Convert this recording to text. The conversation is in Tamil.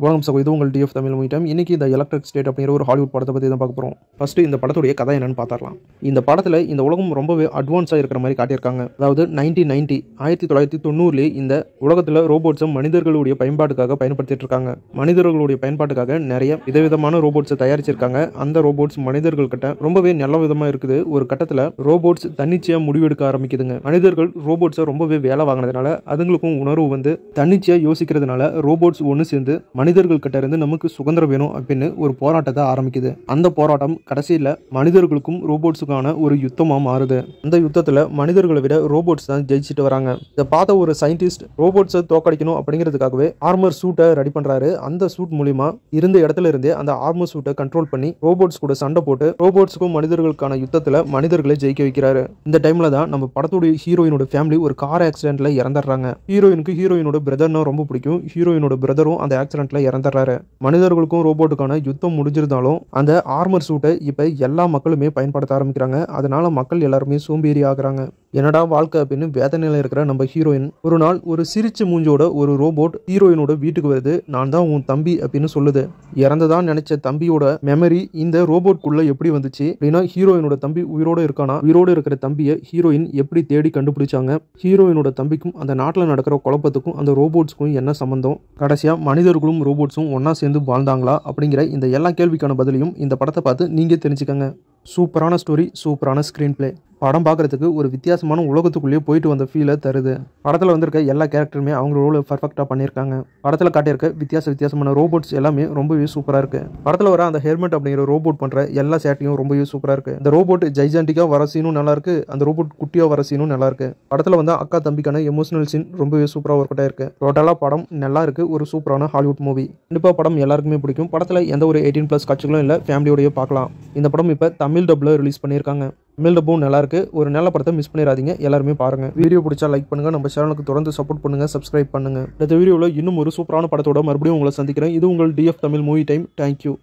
வணக்கம் சகோ, இது உங்கள் டிஎஃப் தமிழ் மூவி டைம். இன்னைக்கு இந்த எலக்ட்ரிக் ஸ்டேட் அப்படிங்கிற ஒரு ஹாலிவுட் படத்தை பற்றி தான் பார்க்க போகிறோம். ஃபர்ஸ்ட் இந்த படத்துடைய கதை என்னன்னு பார்த்துடலாம். இந்த படத்தில் இந்த உலகம் ரொம்பவே அட்வான்ஸாக இருக்கிற மாதிரி காட்டியிருக்காங்க. அதாவது 1990 இந்த உலகத்தில் ரோபோட்ஸை மனிதர்களுடைய பயன்பாட்டுக்காக பயன்படுத்திட்டு இருக்காங்க. மனிதர்களுடைய பயன்பாட்டுக்காக நிறைய விதவிதமான ரோபோட்ஸை தயாரிச்சிருக்காங்க. அந்த ரோபோட்ஸ் மனிதர்கள் கிட்ட ரொம்பவே நல்ல விதமாக இருக்குது. ஒரு கட்டத்தில் ரோபோட்ஸ் தன்னிச்சையாக முடிவெடுக்க ஆரம்பிக்குதுங்க. மனிதர்கள் ரோபோட்ஸை ரொம்பவே வேலை வாங்கினதுனால அதுங்களுக்கும் உணர்வு வந்து தன்னிச்சையாக யோசிக்கிறதுனால ரோபோட்ஸ் ஒன்று சேர்ந்து மனிதர்கள் கிட்ட இருந்து நமக்கு சுதந்திரம் வேணும் அப்படின்னு ஒரு போராட்டத்தை ஆரம்பிக்குது. அந்த போராட்டம் கடைசியில் மனிதர்களுக்கும் ரோபோட்ஸுக்கான ஒரு யுத்தமாக மாறுது. அந்த யுத்தத்தில் மனிதர்களை விட ரோபோட்ஸ் தான் ஜெயிச்சுட்டு வராங்க. இதை பார்த்த ஒரு சயின்டிஸ்ட் ரோபோட்ஸை தோக்கடிக்கணும் அப்படிங்கிறதுக்காகவே ஆர்மர் சூட்டை ரெடி பண்றாரு. அந்த சூட் மூலியமா இருந்த இடத்துல இருந்தே அந்த ஆர்மர் சூட்டை கண்ட்ரோல் பண்ணி ரோபோட்ஸ் கூட சண்டை போட்டு ரோபோட்ஸுக்கும் மனிதர்களுக்கான யுத்தத்தில் மனிதர்களை ஜெயிக்க வைக்கிறாரு. இந்த டைம்ல தான் நம்ம படத்துடைய ஹீரோயினோட ஃபேமிலி ஒரு கார் ஆக்சிடென்ட்ல இறந்துடுறாங்க. ஹீரோயினோட பிரதர்னா ரொம்ப பிடிக்கும். ஹீரோயினோட பிரதரும் அந்த ஆக்சிடென்ட்ல இறந்துடுறாரு. மனிதர்களுக்கும் ரோபோட்டுக்கான யுத்தம் முடிஞ்சிருந்தாலும் அந்த ஆர்மர் சூட்டை இப்ப எல்லா மக்களுமே பயன்படுத்த ஆரம்பிக்கிறாங்க. அதனால மக்கள் எல்லாருமே சோம்பேறி ஆகுறாங்க. என்னடா வாழ்க்கை அப்படின்னு வேதனையில இருக்கிற நம்ம ஹீரோயின் ஒரு நாள் ஒரு சிரிச்ச மூஞ்சோட ஒரு ரோபோட் ஹீரோயினோட வீட்டுக்கு வருது. நான் தான் உன் தம்பி அப்படின்னு சொல்லுது. இறந்ததான் நினைச்ச தம்பியோட மெமரி இந்த ரோபோட்குள்ள எப்படி வந்துச்சு அப்படின்னா ஹீரோயினோட தம்பி உயிரோட இருக்கானா, உயிரோட இருக்கிற தம்பியை ஹீரோயின் எப்படி தேடி கண்டுபிடிச்சாங்க, ஹீரோயினோட தம்பிக்கும் அந்த நாட்டில் நடக்கிற குழப்பத்துக்கும் அந்த ரோபோட்ஸ்க்கும் என்ன சம்பந்தம், கடைசியா மனிதர்களும் ரோபோட்ஸும் ஒன்னா சேர்ந்து வாழ்ந்தாங்களா அப்படிங்கிற இந்த எல்லா கேள்விக்கான பதிலையும் இந்த படத்தை பார்த்து நீங்க தெரிஞ்சுக்கங்க. சூப்பரான ஸ்டோரி, சூப்பரான ஸ்க்ரீன் பிளே. படம் பார்க்குறதுக்கு ஒரு வித்தியாசமான உலகத்துக்குள்ளேயே போயிட்டு வந்த ஃபீலை தருது. படத்தில் வந்திருக்க எல்லா கேரக்டருமே அவங்க ரோலை பர்ஃபெக்டாக பண்ணியிருக்காங்க. படத்தில் காட்டியிருக்க வித்தியாசமான ரோபோட்ஸ் எல்லாமே ரொம்பவே சூப்பராக இருக்கு. படத்தில் வர அந்த ஹெல்மெட் அப்படிங்கிற ரோபோட் பண்ணுற எல்லா சேட்டையும் ரொம்பவே சூப்பராக இருக்கு. இந்த ரோபோட் ஜைஜாண்டிக்காக வர சீனும் நல்லா இருக்கு, அந்த ரோபோட் குட்டியாக வர சீனும் நல்லா இருக்கு. படத்தில் வந்து அக்கா தம்பிக்கான எமோஷனல் சீன் ரொம்பவே சூப்பராக ஒர்க் அவுட் இருக்கு. டோட்டலாக படம் நல்லா இருக்கு. ஒரு சூப்பரான ஹாலிவுட் மூவி. கண்டிப்பாக படம் எல்லாருக்குமே பிடிக்கும். படத்தில் எந்த ஒரு 18+ காட்சிகளும் இல்லை, ஃபேமிலியோடய பார்க்கலாம். இந்த படம் இப்போ தமிழ் டப்ல ரிலீஸ் பண்ணியிருக்காங்க. தமிழ் டப்பும் நல்லா இருக்கு. ஒரு நல்ல படத்தை மிஸ் பண்ணிடாதீங்க, எல்லாருமே பாருங்க. வீடியோ பிடிச்சா லைக் பண்ணுங்க, நம்ம சேனலுக்கு தொடர்ந்து சப்போர்ட் பண்ணுங்க, சப்ஸ்கிரைப் பண்ணுங்க. இந்த வீடியோவில் இன்னும் ஒரு சூப்பரான படத்தோட மறுபடியும் உங்களை சந்திக்கிறேன். இது உங்கள் TF Tamil movie time. Thank you.